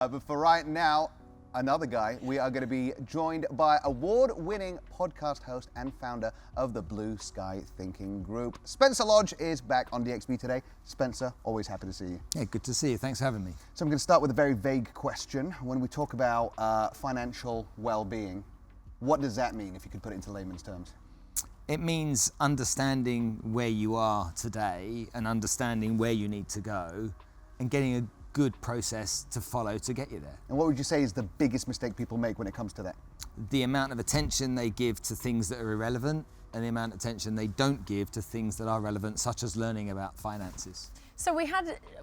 But for right now, another guy, we are going to be joined by award-winning podcast host and founder of the Blue Sky Thinking Group. Spencer Lodge is back on DXB today. Spencer, always happy to see you. Yeah, good to see you. Thanks for having me. So I'm going to start with a very vague question. When we talk about financial well-being, what does that mean, if you could put it into layman's terms? It means understanding where you are today and understanding where you need to go and getting a good process to follow to get you there. And what would you say is the biggest mistake people make when it comes to that? The amount of attention they give to things that are irrelevant and the amount of attention they don't give to things that are relevant, such as learning about finances. So we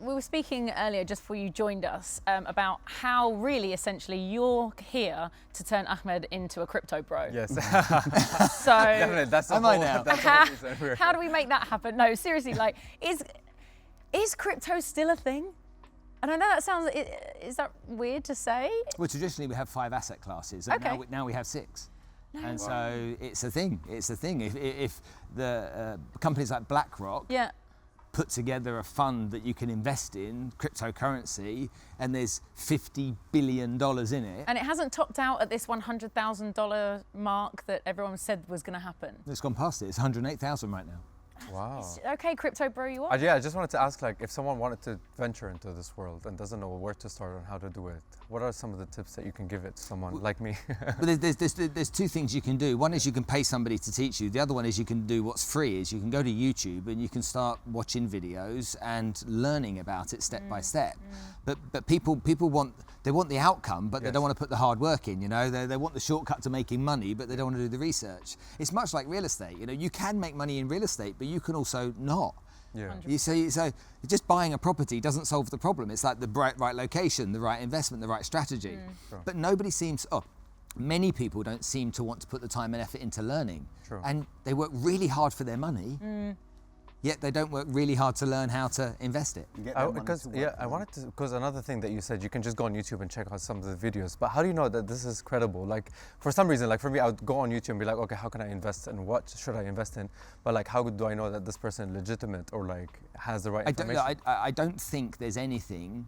were speaking earlier, just before you joined us, about how really essentially you're here to turn Ahmed into a crypto bro. Yes. So Definitely, that's the Am I now? how do we make that happen? No, seriously, like, is crypto still a thing? And I know that sounds, is that weird to say? Well, traditionally we have 5 asset classes, and Okay. now we have 6. No. And so it's a thing. It's a thing. If the companies like BlackRock Yeah. put together a fund that you can invest in cryptocurrency, and there's $50 billion in it. And it hasn't topped out at this $100,000 mark that everyone said was going to happen. It's gone past it. It's 108,000 right now. Wow. Okay, crypto bro, you are. Yeah, I just wanted to ask, like, if someone wanted to venture into this world and doesn't know where to start and how to do it, what are some of the tips that you can give it to someone like me? But there's 2 things you can do. One is you can pay somebody to teach you. The other one is you can do what's free, is you can go to YouTube and you can start watching videos and learning about it step by step. But people want the outcome, but they don't want to put the hard work in, you know. They want the shortcut to making money, but they don't want to do the research. It's much like real estate. You know, you can make money in real estate, but you can also not. Yeah. So just buying a property doesn't solve the problem. It's like the right location, the right investment, the right strategy. Sure. But many people don't seem to want to put the time and effort into learning. True. And they work really hard for their money, yet they don't work really hard to learn how to invest it. Because another thing that you said, you can just go on YouTube and check out some of the videos, but how do you know that this is credible? Like, for some reason, like for me, I would go on YouTube and be like, okay, how can I invest and what should I invest in? But like, how do I know that this person is legitimate or like has the right information? I don't think there's anything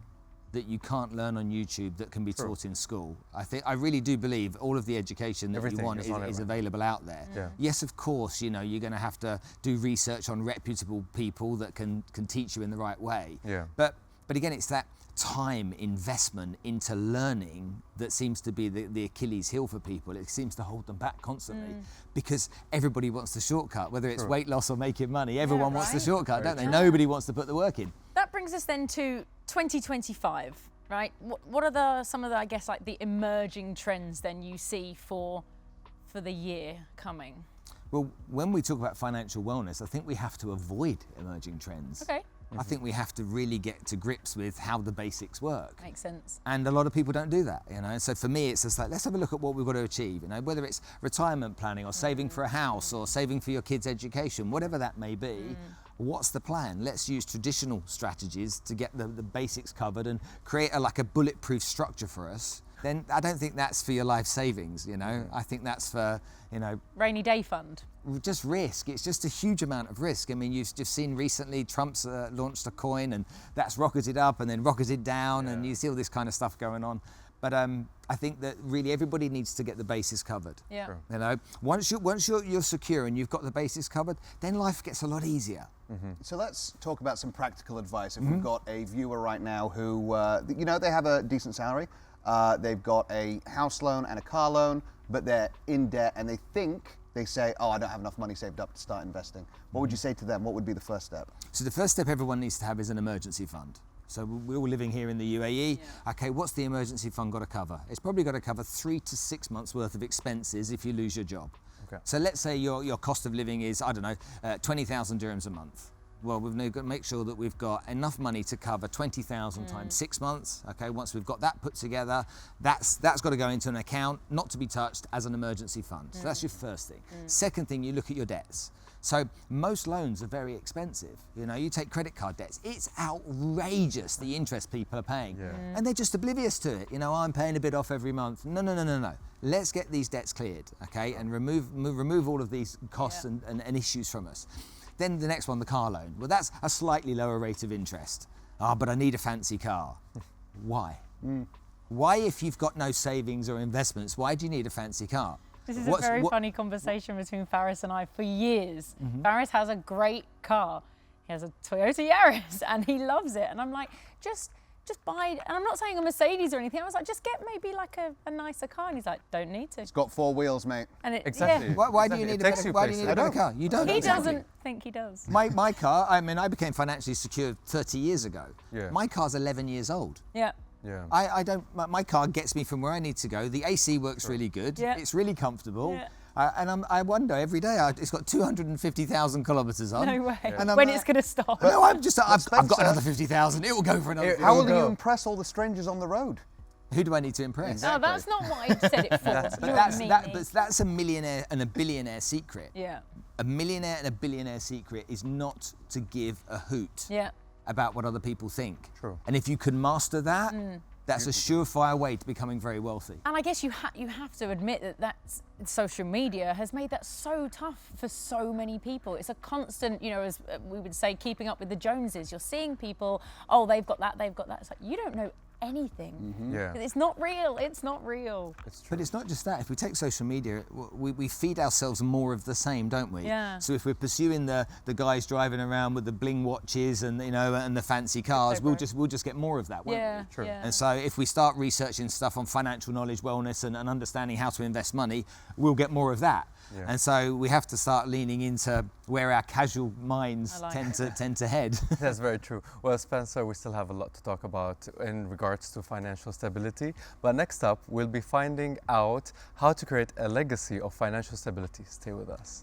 that you can't learn on YouTube that can be taught in school. I really do believe all of the education that Everything you want is available out there. Yeah. Yes, of course, you know, you're going to have to do research on reputable people that can teach you in the right way. Yeah. But again, it's that time investment into learning that seems to be the Achilles heel for people. It seems to hold them back constantly because everybody wants the shortcut, whether it's weight loss or making money. Everyone wants the shortcut, don't they? Nobody wants to put the work in. That brings us then to 2025, right? What are some of the, I guess, like the emerging trends then you see for the year coming? Well, when we talk about financial wellness, I think we have to avoid emerging trends. Okay. I think we have to really get to grips with how the basics work. Makes sense. And a lot of people don't do that, you know. So for me, it's just like, let's have a look at what we've got to achieve, you know, whether it's retirement planning or saving for a house or saving for your kids' education, whatever that may be. What's the plan? Let's use traditional strategies to get the basics covered and create a bulletproof structure for us. Then I don't think that's for your life savings, you know. I think that's for, you know, rainy day fund. Just risk. It's just a huge amount of risk. I mean, you've just seen recently Trump's launched a coin and that's rocketed up and then rocketed down, and you see all this kind of stuff going on. But I think that really everybody needs to get the bases covered. Yeah. Sure. You know, once you're secure and you've got the bases covered, then life gets a lot easier. So let's talk about some practical advice. If we've got a viewer right now who, you know, they have a decent salary, they've got a house loan and a car loan, but they're in debt and they say, oh, I don't have enough money saved up to start investing. What would you say to them? What would be the first step? So the first step everyone needs to have is an emergency fund. So we're all living here in the UAE. Yeah. Okay, what's the emergency fund got to cover? It's probably got to cover 3 to 6 months worth of expenses if you lose your job. Okay. So let's say your cost of living is, I don't know, 20,000 dirhams a month. Well, we've got to make sure that we've got enough money to cover 20,000 times 6 months. Okay, once we've got that put together, that's got to go into an account, not to be touched, as an emergency fund. So that's your first thing. Second thing, you look at your debts. So most loans are very expensive. You know, you take credit card debts, it's outrageous the interest people are paying. Yeah. And they're just oblivious to it. You know, I'm paying a bit off every month. No. Let's get these debts cleared, okay, and remove all of these costs and issues from us. Then the next one, the car loan. Well, that's a slightly lower rate of interest. But I need a fancy car. Why? Why, if you've got no savings or investments, why do you need a fancy car? This is a very funny conversation between Faris and I for years. Faris has a great car. He has a Toyota Yaris and he loves it. And I'm like, just buy, and I'm not saying a Mercedes or anything. I was like, just get maybe like a nicer car. And he's like, don't need to. It's got 4 wheels, mate. And it, Exactly. yeah. Why do you need a better car? You don't. He doesn't think he does. My car, I mean, I became financially secure 30 years ago. Yeah. My car's 11 years old. Yeah. Yeah. I don't, my car gets me from where I need to go. The AC works really good. Yeah. It's really comfortable. Yeah. And I wonder every day, it's got 250,000 kilometres on. No way. And I'm When like, it's going to stop. No, I've got Spencer. another 50,000. It will go for another. How will go. you impress all the strangers on the road? Who do I need to impress? No, that's not what I said it for. You're But that's a millionaire and a billionaire secret. Yeah. A millionaire and a billionaire secret is not to give a hoot Yeah. about what other people think. True. And if you can master that, that's a surefire way to becoming very wealthy. And I guess you have to admit that social media has made that so tough for so many people. It's a constant, you know, as we would say, keeping up with the Joneses. You're seeing people, oh, they've got that, they've got that. It's like, you don't know anything. Yeah. It's not real. It's not real. It's true. But it's not just that. If we take social media, we feed ourselves more of the same, don't we? Yeah. So if we're pursuing the guys driving around with the bling watches and and the fancy cars, we'll just get more of that, won't Yeah. we? True. Yeah. And so if we start researching stuff on financial knowledge, wellness, and understanding how to invest money, we'll get more of that. Yeah. And so we have to start leaning into where our casual minds tend to head. That's very true. Well, Spencer, we still have a lot to talk about in regards to financial stability. But next up, we'll be finding out how to create a legacy of financial stability. Stay with us.